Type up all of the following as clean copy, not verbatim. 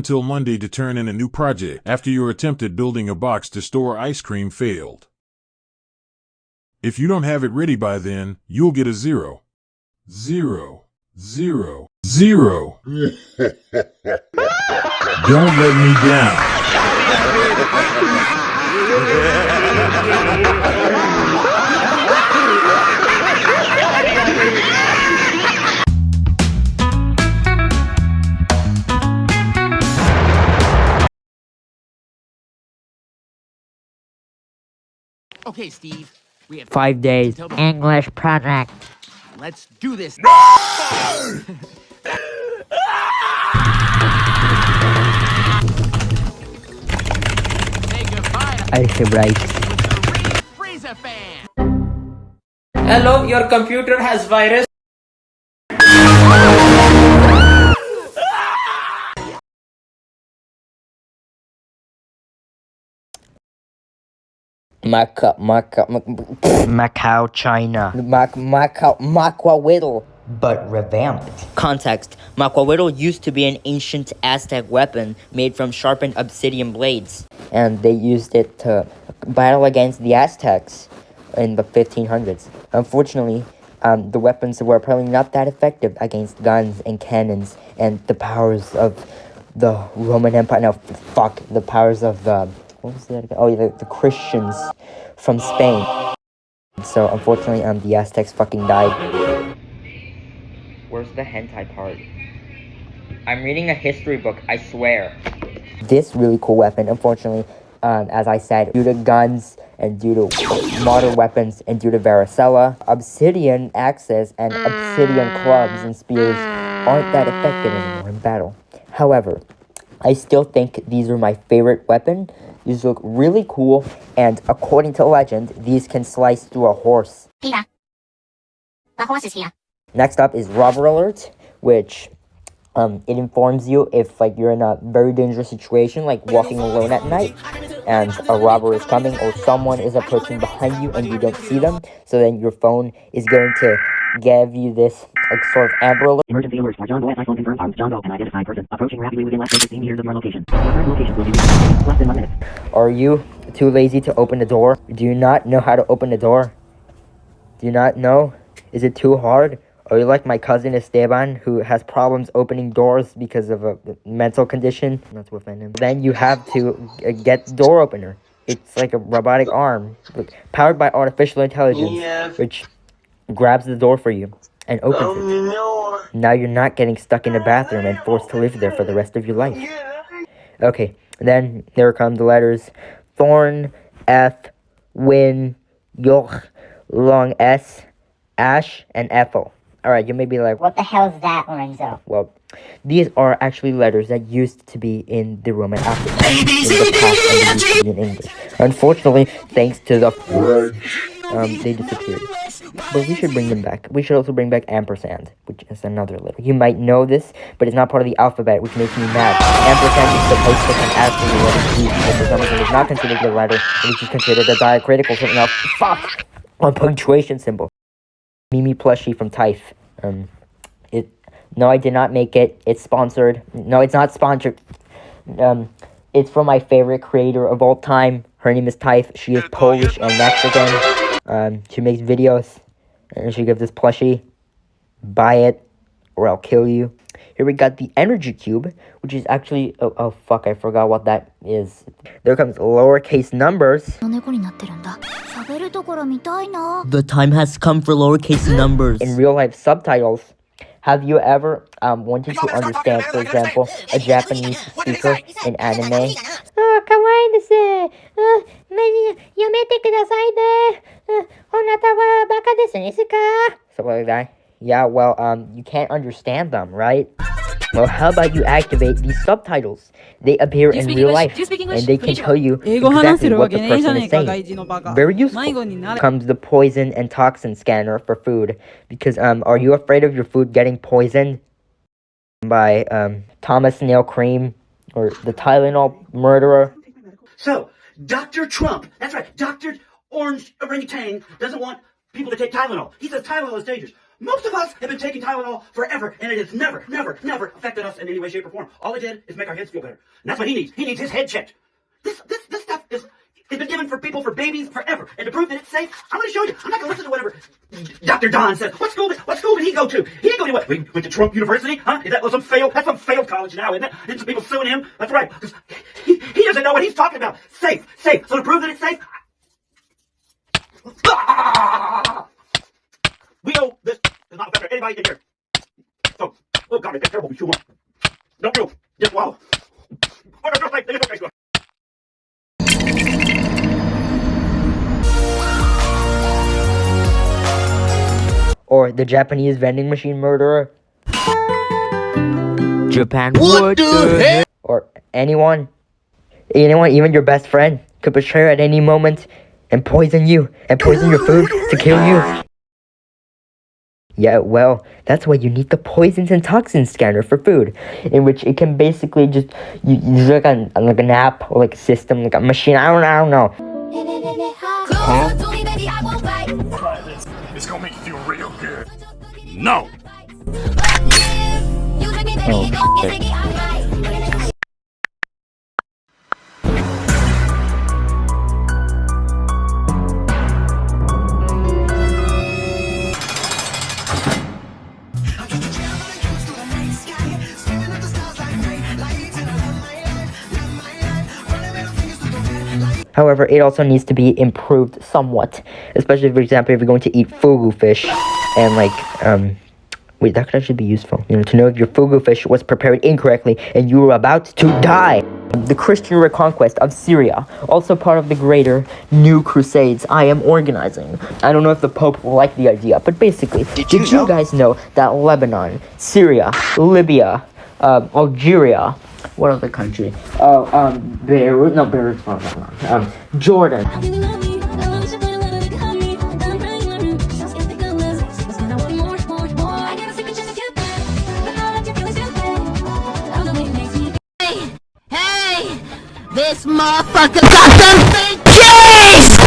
until Monday to turn in a new project after your attempt at building a box to store ice cream failed. If you don't have it ready by then, you'll get a 0. 0. 0. 0. Don't let me down. Okay, Steve. We have 5 days. English project. Let's do this. Say goodbye to Algebraic. Freezer fan. Hello, your computer has virus. Macau, China. Maquahuitl, but revamped. Context: Maquahuitl used to be an ancient Aztec weapon made from sharpened obsidian blades, and they used it to battle against the Aztecs in the 1500s. Unfortunately, the weapons were probably not that effective against guns and cannons and the powers of the Roman Empire. No, fuck, the powers of the... What was that again? Oh, yeah, the Christians from Spain. So, unfortunately, the Aztecs fucking died. Where's the hentai part? I'm reading a history book, I swear. This really cool weapon, unfortunately, as I said, due to guns and due to modern weapons and due to varicella, obsidian axes and obsidian clubs and spears aren't that effective anymore in battle. However, I still think these are my favorite weapon. These look really cool, and according to legend, these can slice through a horse. Peter, the horse is here. Next up is Robber Alert, which it informs you if you're in a very dangerous situation, like walking alone at night, and a robber is coming or someone is approaching behind you and you don't see them. So then your phone is going to give you this sort of Amber Alert. Emergency alert for John Doe. iPhone confirmed. Found John Doe, an identified person, approaching rapidly within less than 15 meters of your location. Your current location will be reached less than 1 minute. Are you too lazy to open the door? Do you not know how to open the door? Do you not know? Is it too hard? Are you like my cousin Esteban, who has problems opening doors because of a mental condition? That's what I mean. Then you have to get the door opener. It's like a robotic arm, powered by artificial intelligence, which grabs the door for you and opens it. Now you're not getting stuck in the bathroom and forced to live there for the rest of your life. Okay, then there come the letters Thorn, F, Win, Yoch, Long S, Ash, and Ethel. Alright, you may be like, What the hell is that, Lorenzo? well, these are actually letters that used to be in the Roman alphabet in the past and they used to be in English. Unfortunately, thanks to the they disappeared. But we should bring them back. We should also bring back ampersand, which is another letter. You might know this, but it's not part of the alphabet, which makes me mad. Ampersand is supposed to come after the letter G, but for some reason it's not considered a letter, which is considered a diacritical something else. Fuck! A punctuation symbol. Mimi plushie from Typh. No, I did not make it. It's sponsored. No, it's not sponsored. It's from my favorite creator of all time. Her name is Typh. She is Polish and Mexican. She makes videos, and she gives this plushie. Buy it, or I'll kill you. Here we got the energy cube, which is actually... Oh, fuck, I forgot what that is. There comes lowercase numbers. The time has come for lowercase numbers. In real life subtitles, have you ever wanted to understand, for example, a Japanese speaker in anime? Oh, kawaii desu. Yamete kudasai de. Onata wa baka desu ka? Something like that. Yeah, well, you can't understand them, right? Well, how about you activate these subtitles? They appear in real life, and they can tell you exactly what the person is saying. Very useful. Comes the poison and toxin scanner for food, because are you afraid of your food getting poisoned by Thomas Nail Cream or the Tylenol murderer? So, Dr. Trump, that's right, Dr. Orange Orangutan doesn't want people to take Tylenol. He says Tylenol is dangerous. Most of us have been taking Tylenol forever, and it has never, never, never affected us in any way, shape, or form. All it did is make our heads feel better. And that's what he needs. He needs his head checked. This stuff is it's been given for people, for babies, forever. And to prove that it's safe, I'm going to show you. I'm not going to listen to whatever Dr. Don says. What school did he go to? He didn't go to what? He went to Trump University? Huh? Is that some failed? That's some failed college now, isn't it? Isn't some people suing him? That's right. Because he doesn't know what he's talking about. Safe. So to prove that it's safe, we know this does not affect anybody in here. So, oh God, it's terrible. We chew on. Don't do. Just swallow. Oh, no, like, there's no face. Or the Japanese vending machine murderer. Japan, what the heck? Or anyone, even your best friend, could betray you at any moment and poison you, and poison your food to kill you. Yeah, well, that's why you need the poisons and toxins scanner for food, in which it can basically just, use like an app, or like a system, like a machine, I don't know. Huh? Try this. It's gonna make you feel real good. No! Oh, shit. However, it also needs to be improved somewhat, especially, for example, if you're going to eat fugu fish, and wait, that could actually be useful, to know if your fugu fish was prepared incorrectly and you were about to die. The Christian reconquest of Syria, also part of the greater new crusades I am organizing. I don't know if the Pope will like the idea, but basically, did you guys know that Lebanon, Syria, Libya, Algeria, what other country? Beirut, no, Beirut's not Lebanon. Jordan. Hey! This motherfucker got some fake cheese!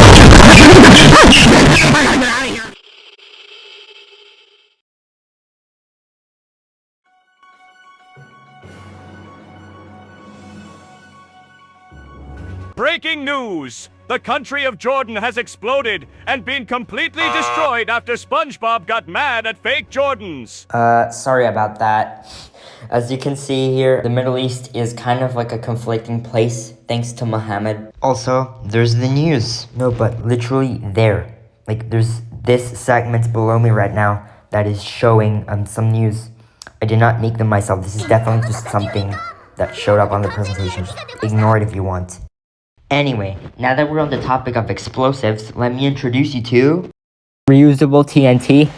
Breaking news! The country of Jordan has exploded and been completely destroyed after SpongeBob got mad at fake Jordans. Sorry about that. As you can see here, the Middle East is kind of like a conflicting place, thanks to Muhammad. Also, there's the news. No, but literally there. Like, there's this segment below me right now that is showing some news. I did not make them myself. This is definitely just something that showed up on the presentation. Just ignore it if you want. Anyway, now that we're on the topic of explosives, let me introduce you to reusable TNT.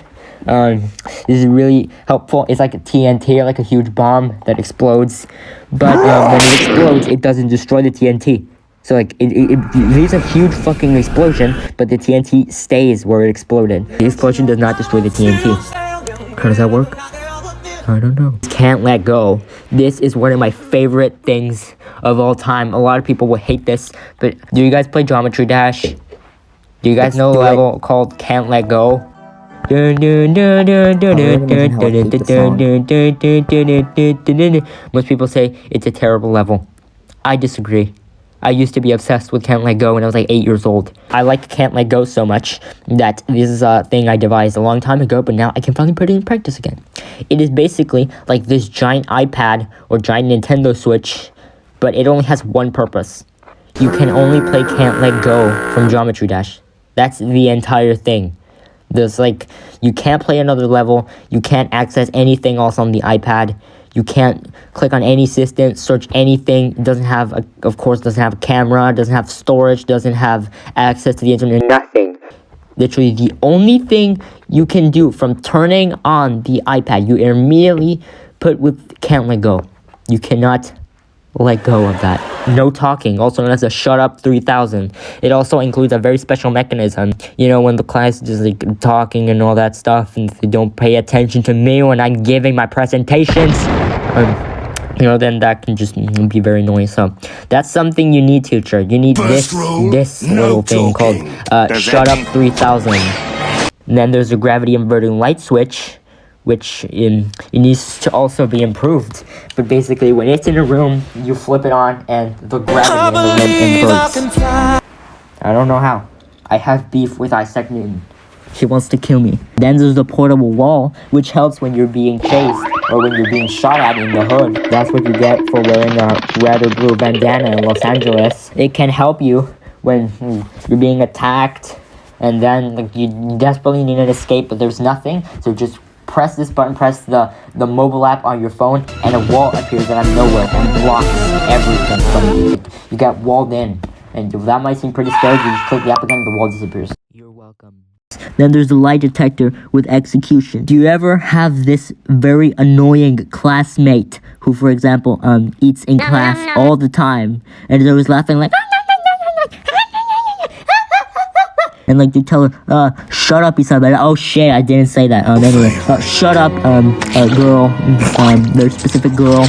This is really helpful. It's like a TNT, like a huge bomb that explodes. But when it explodes, it doesn't destroy the TNT. So like, it leaves a huge fucking explosion, but the TNT stays where it exploded. The explosion does not destroy the TNT. How does that work? I don't know. Can't let go. This is one of my favorite things of all time. A lot of people will hate this, but do you guys play Geometry Dash? Do you guys know a level called Can't Let Go? Most people say it's a terrible level. I disagree. I used to be obsessed with Can't Let Go when I was like 8 years old. I like Can't Let Go so much that this is a thing I devised a long time ago, but now I can finally put it in practice again. It is basically like this giant iPad or giant Nintendo Switch, but it only has one purpose. You can only play Can't Let Go from Geometry Dash. That's the entire thing. There's like, you can't play another level, you can't access anything else on the iPad, you can't click on any assistant, search anything. It doesn't have, of course, doesn't have a camera, doesn't have storage, doesn't have access to the internet, nothing. Literally, the only thing you can do from turning on the iPad, you immediately put with Can't Let Go. You cannot let go of that. No talking, also known as a shut up 3000. It also includes a very special mechanism. You know, when the class is just like talking and all that stuff, and they don't pay attention to me when I'm giving my presentations, then that can just be very annoying. So that's something you need, teacher. You need this little thing called shut up 3000. And then there's a gravity inverting light switch, which it needs to also be improved. But basically, when it's in a room, you flip it on and the gravity in the room inverts. I don't know how. I have beef with Isaac Newton. She wants to kill me. Then there's the portable wall, which helps when you're being chased or when you're being shot at in the hood. That's what you get for wearing a red or blue bandana in Los Angeles. It can help you when you're being attacked and then like, you desperately need an escape, but there's nothing. So just press this button, press the mobile app on your phone, and a wall appears out of nowhere and blocks everything from you. You get walled in. And that might seem pretty scary. You just click the app again and the wall disappears. You're welcome. Then there's the lie detector with execution. Do you ever have this very annoying classmate who, for example, eats in class all the time and is always laughing like and like they tell her, shut up, Isabella. Oh shit, I didn't say that. Anyway, shut up, girl, very specific girl.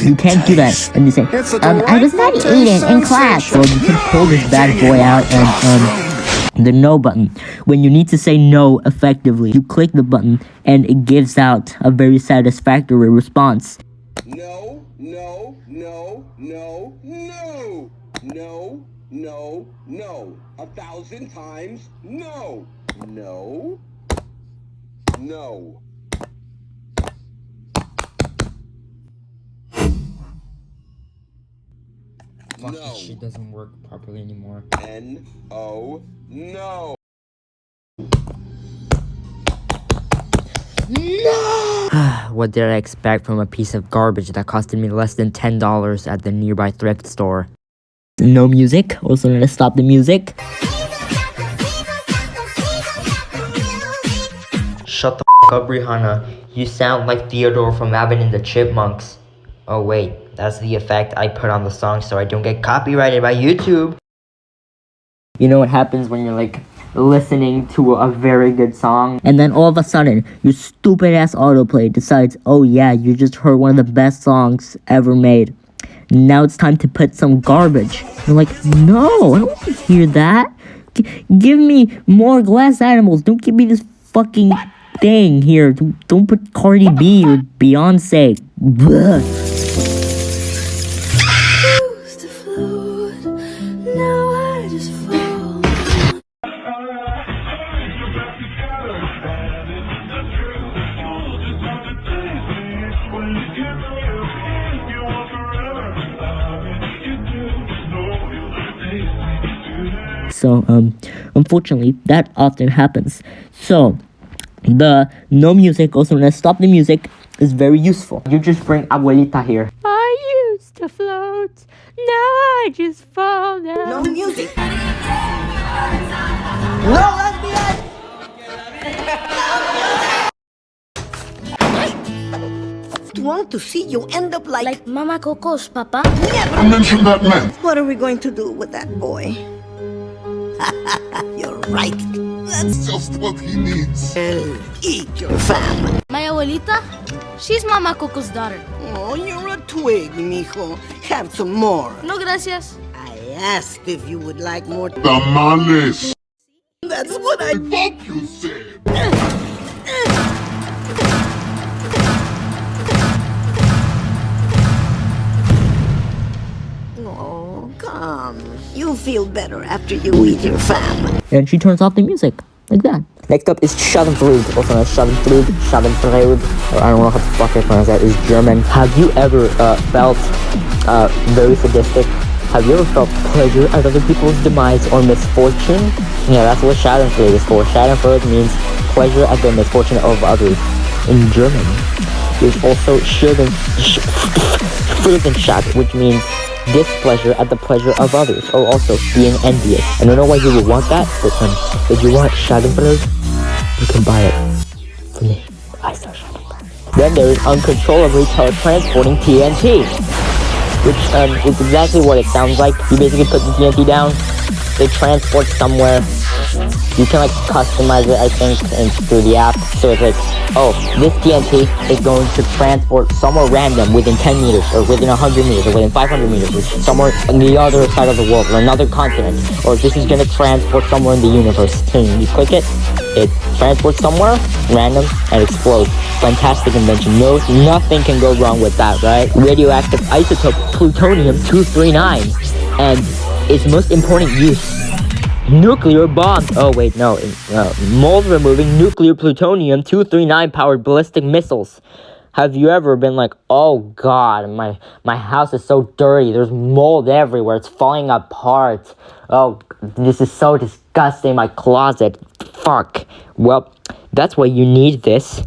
You can't do that. And they say, I was not eating in class. So you can pull this bad boy out and the no button. When you need to say no effectively, you click the button and it gives out a very satisfactory response. No, no, no, no, no, no, no, no. 1,000 times no. No. No. Fuck, this shit doesn't work properly anymore. N-O, no. No! What did I expect from a piece of garbage that costed me less than $10 at the nearby thrift store? No music, also gonna stop the music. Shut the f up, Rihanna. You sound like Theodore from Alvin and the Chipmunks. Oh wait, that's the effect I put on the song so I don't get copyrighted by YouTube. You know what happens when you're like listening to a very good song and then all of a sudden your stupid ass autoplay decides, oh yeah, you just heard one of the best songs ever made. Now it's time to put some garbage. You're like, no, I don't want to hear that. Give me more Glass Animals. Don't give me this fucking thing here. Don't put Cardi B or Beyonce. Blech. So, unfortunately, that often happens. So, the no music, also known as stop the music, is very useful. You just bring Abuelita here. I used to float, now I just fall down. No music. No lesbian. Want to see you end up like Mama Coco's papa? Never. I mentioned that man. What are we going to do with that boy? You're right. That's Just what he needs. eat your family. My abuelita? She's Mama Coco's daughter. Oh, you're a twig, mijo. Have some more. No, gracias. I asked if you would like more. Tamales. That's what I Fuck you said. Oh, come. You'll feel better after you eat your family. And she turns off the music, like that. Next up is Schadenfreude, also known as Schadenfreude, or I don't know how the fuck I pronounce that, is German. Have you ever felt very sadistic? Have you ever felt pleasure at other people's demise or misfortune? Yeah, that's what Schadenfreude is for. Schadenfreude means pleasure at the misfortune of others. In German, there's also Freudenschad, which means displeasure at the pleasure of others, or also being envious. I don't know why you would want that, but if you want Schadenfreude, you can buy it from me. I sell Schadenfreude. Then there is uncontrollably teletransporting TNT, which is exactly what it sounds like. You basically put the TNT down, they transport somewhere. You can like customize it, I think, and through the app. So it's like, oh, this TNT is going to transport somewhere random within 10 meters, or within 100 meters, or within 500 meters, or somewhere on the other side of the world, or another continent, or this is going to transport somewhere in the universe. And you click it, it transports somewhere random and explodes. Fantastic invention. No, nothing can go wrong with that, right? Radioactive isotope plutonium-239, and its most important use, nuclear bombs. Oh wait, no, mold removing nuclear plutonium-239 powered ballistic missiles. Have you ever been like, oh god, my house is so dirty, there's mold everywhere, it's falling apart, oh, this is so disgusting, my closet, fuck. Well, that's why you need this.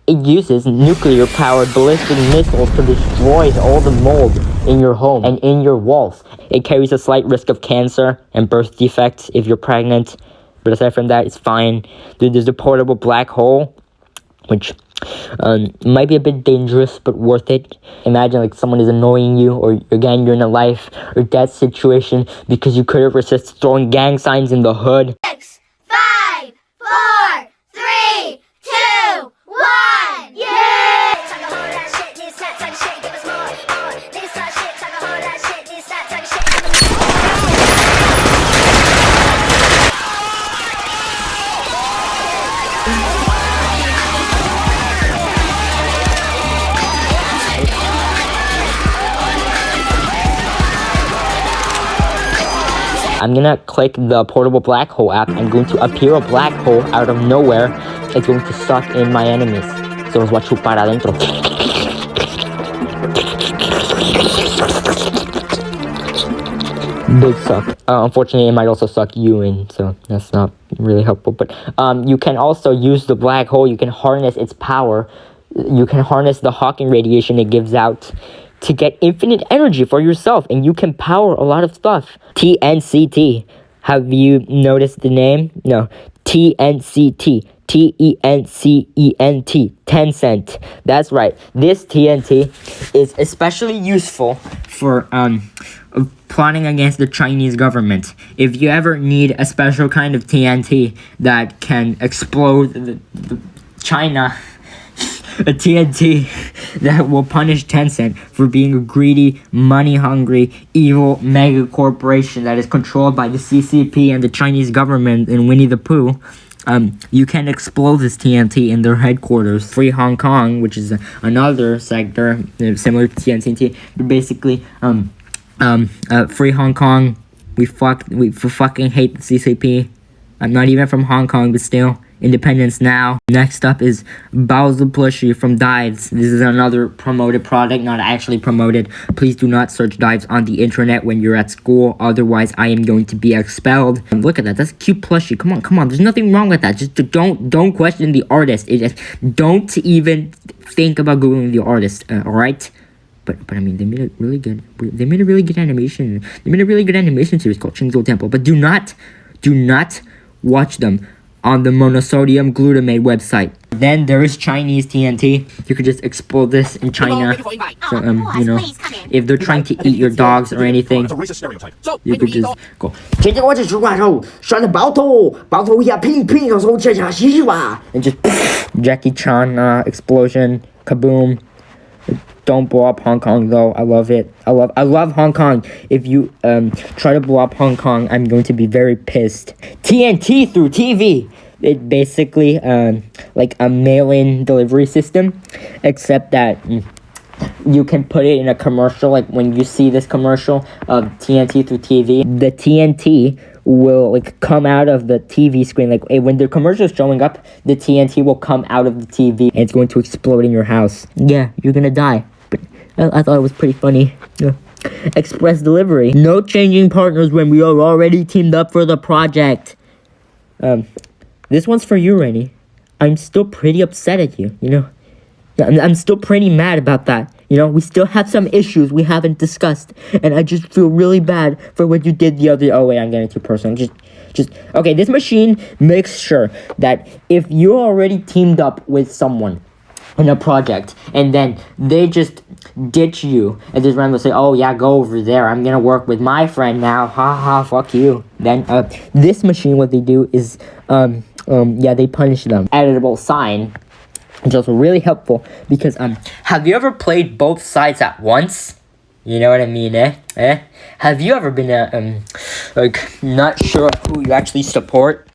It uses nuclear-powered ballistic missiles to destroy all the mold in your home and in your walls. It carries a slight risk of cancer and birth defects if you're pregnant, but aside from that, it's fine. There's a portable black hole, which might be a bit dangerous, but worth it. Imagine like someone is annoying you, or again, you're in a life or death situation because you couldn't resist throwing gang signs in the hood. 6, 5, 4, 3, 2, 1, yeah! I'm gonna click the portable black hole app. I'm going to appear a black hole out of nowhere. It's going to suck in my enemies. Se los va a chupar adentro. Big suck. Unfortunately, it might also suck you in, so that's not really helpful. But you can also use the black hole. You can harness its power. You can harness the Hawking radiation it gives out to get infinite energy for yourself, and you can power a lot of stuff. TNCT. Have you noticed the name? No. TNCT. TENCENT. Tencent. That's right. This TNT is especially useful for plotting against the Chinese government. If you ever need a special kind of TNT that can explode the China, a TNT that will punish Tencent for being a greedy, money-hungry, evil mega corporation that is controlled by the CCP and the Chinese government and Winnie the Pooh, you can explode this TNT in their headquarters. Free Hong Kong, which is another sector similar to TNT. Basically, Free Hong Kong. We fucking hate the CCP. I'm not even from Hong Kong, but still. Independence now. Next up is Bowser plushie from Dives. This is another promoted product, not actually promoted. Please do not search Dives on the internet when you're at school, otherwise I am going to be expelled. And look at that, that's a cute plushie. Come on, there's nothing wrong with that. Just don't question the artist. Don't even think about googling the artist. All right. But I mean, they made a really good animation. They made a really good animation series called Chicxulub Temple. But do not watch them on the monosodium glutamate website. Then there is Chinese TNT. You could just explode this in China. So, you know, if they're trying to eat your dogs or anything, you could just go. And just Jackie Chan explosion, kaboom. Don't blow up Hong Kong though. I love it. I love Hong Kong. If you try to blow up Hong Kong, I'm going to be very pissed. TNT through TV. It basically like a mail-in delivery system, except that you can put it in a commercial. Like when you see this commercial of TNT through TV, the TNT will like come out of the TV screen. Like when the commercial is showing up, the TNT will come out of the TV and it's going to explode in your house. Yeah, you're gonna die. But I thought it was pretty funny. Yeah. Express delivery. No changing partners when we are already teamed up for the project. This one's for you, Rainy. I'm still pretty upset at you, you know? I'm still pretty mad about that. You know, we still have some issues we haven't discussed. And I just feel really bad for what you did the other... Oh, wait, I'm getting too personal. Okay, this machine makes sure that if you're already teamed up with someone, in a project, and then they just ditch you and just randomly say, oh yeah, go over there, I'm gonna work with my friend now, haha, fuck you. Then this machine, what they do is they punish them. Editable sign, which is also really helpful because have you ever played both sides at once? You know what I mean, eh? Have you ever been like not sure who you actually support?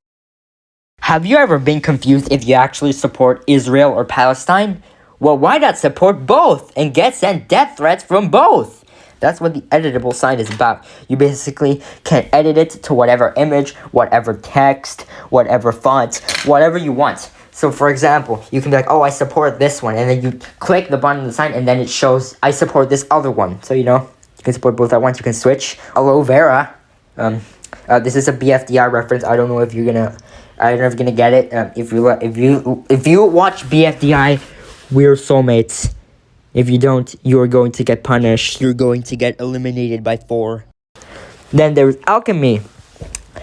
Have you ever been confused if you actually support Israel or Palestine? Well, why not support both and get sent death threats from both? That's what the editable sign is about. You basically can edit it to whatever image, whatever text, whatever font, whatever you want. So for example, you can be like, oh, I support this one, and then you click the button on the sign, and then it shows, I support this other one. So, you know, you can support both at once, you can switch. Aloe vera. This is a BFDI reference. I don't know if you're gonna get it. If you watch BFDI, we're soulmates. If you don't, you're going to get punished. You're going to get eliminated by 4. Then there's alchemy.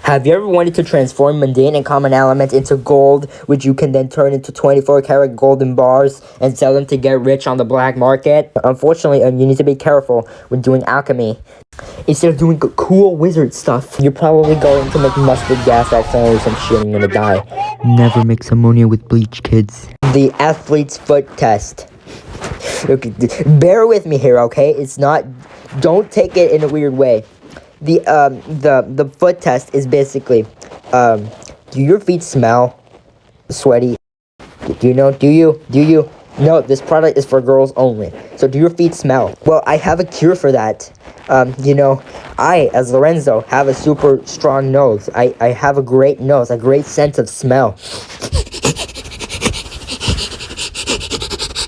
Have you ever wanted to transform mundane and common elements into gold, which you can then turn into 24-karat golden bars and sell them to get rich on the black market? Unfortunately, you need to be careful when doing alchemy. Instead of doing cool wizard stuff, you're probably going to make mustard gas accidentally or some shit and you're gonna die. Never mix ammonia with bleach, kids. The athlete's foot test. Okay, bear with me here, okay? It's not... Don't take it in a weird way. The foot test is basically, do your feet smell sweaty? Do you know? Do you? No, this product is for girls only. So do your feet smell? Well, I have a cure for that. You know, I, as Lorenzo, have a super strong nose. I have a great nose, a great sense of smell.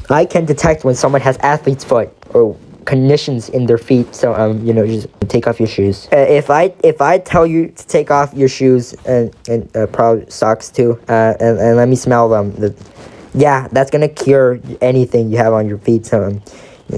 I can detect when someone has athlete's foot or conditions in their feet. So you know, just take off your shoes. If I tell you to take off your shoes and probably socks too, and let me smell them, yeah, that's gonna cure anything you have on your feet. So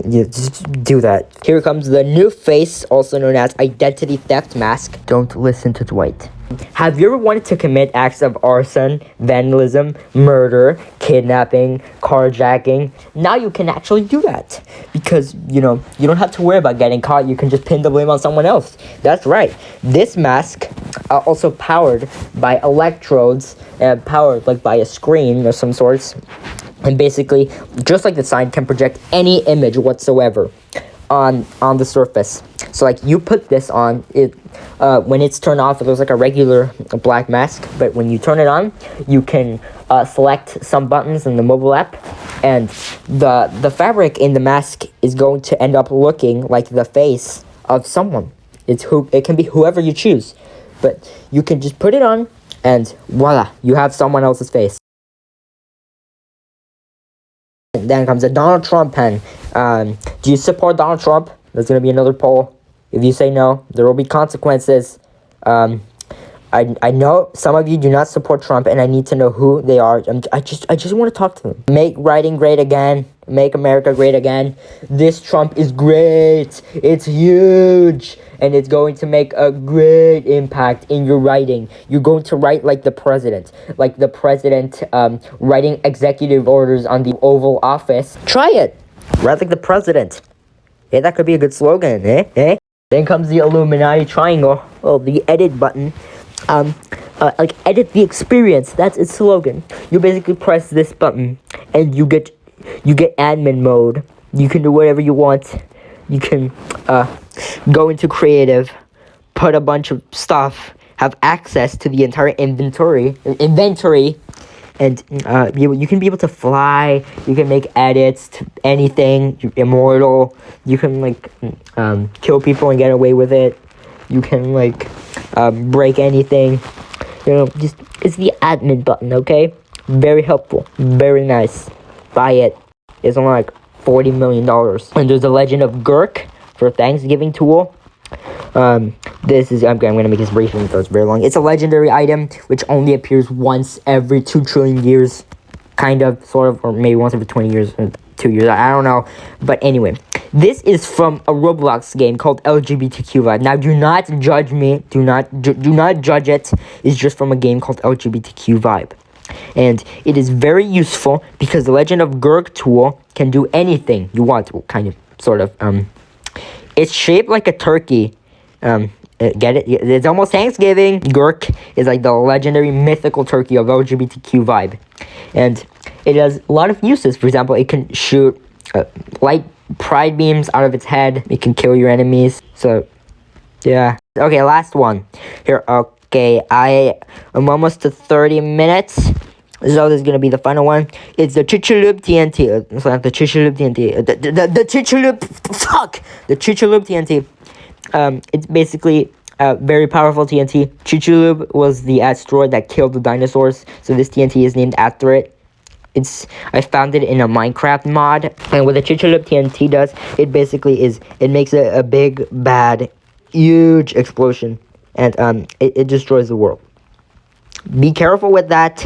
you just do that. Here comes the new face, also known as identity theft mask. Don't listen to Dwight. Have you ever wanted to commit acts of arson, vandalism, murder, kidnapping, carjacking? Now you can actually do that. Because, you know, you don't have to worry about getting caught. You can just pin the blame on someone else. That's right. This mask, also powered by electrodes, powered like by a screen of some sorts. And basically, just like the sign, can project any image whatsoever on the surface. So like you put this on, it when it's turned off, it looks like a regular black mask, but when you turn it on, you can select some buttons in the mobile app, and the fabric in the mask is going to end up looking like the face of someone. It can be whoever you choose, but you can just put it on and voila, you have someone else's face. Then comes a Donald Trump pen. Do you support Donald Trump? There's going to be another poll. If you say no, there will be consequences. I know some of you do not support Trump, and I need to know who they are. I just want to talk to them. Make writing great again. Make America great again. This Trump is great. It's huge. And it's going to make a great impact in your writing. You're going to write like the president. Like the president writing executive orders on the Oval Office. Try it. Write like the president. Yeah, that could be a good slogan, eh? Then comes the Illuminati triangle. Oh, the edit button. Like edit the experience. That's its slogan. You basically press this button and you get admin mode. You can do whatever you want. You can go into creative, put a bunch of stuff, have access to the entire inventory, and you can be able to fly. You can make edits to anything. You're immortal. You can like kill people and get away with it. You can like break anything. You know, just it's the admin button. Okay, very helpful, very nice. Buy it. It's only like $40 million. And there's a Legend of Gurk for Thanksgiving tool. This is I'm gonna make this brief and it's very long. It's a legendary item which only appears once every 2 trillion years, kind of, sort of, or maybe once every 20 years, 2 years. I don't know. But anyway, this is from a Roblox game called LGBTQ Vibe. Now, do not judge me. Do not judge it. It's just from a game called LGBTQ Vibe. And it is very useful because the Legend of Gurk tool can do anything you want to, kind of, sort of. It's shaped like a turkey. Get it? It's almost Thanksgiving. Gurk is like the legendary mythical turkey of LGBTQ vibe. And it has a lot of uses. For example, it can shoot light pride beams out of its head. It can kill your enemies. So, yeah. Okay, last one. Here, okay, I am almost to 30 minutes. So this is gonna be the final one. It's the Chicxulub TNT. It's like the Chicxulub TNT. The Chicxulub. Fuck. The Chicxulub TNT. It's basically a very powerful TNT. Chicxulub was the asteroid that killed the dinosaurs, so this TNT is named after it. I found it in a Minecraft mod, and what the Chicxulub TNT does, it basically is, it makes a big, bad, huge explosion, and it destroys the world. Be careful with that.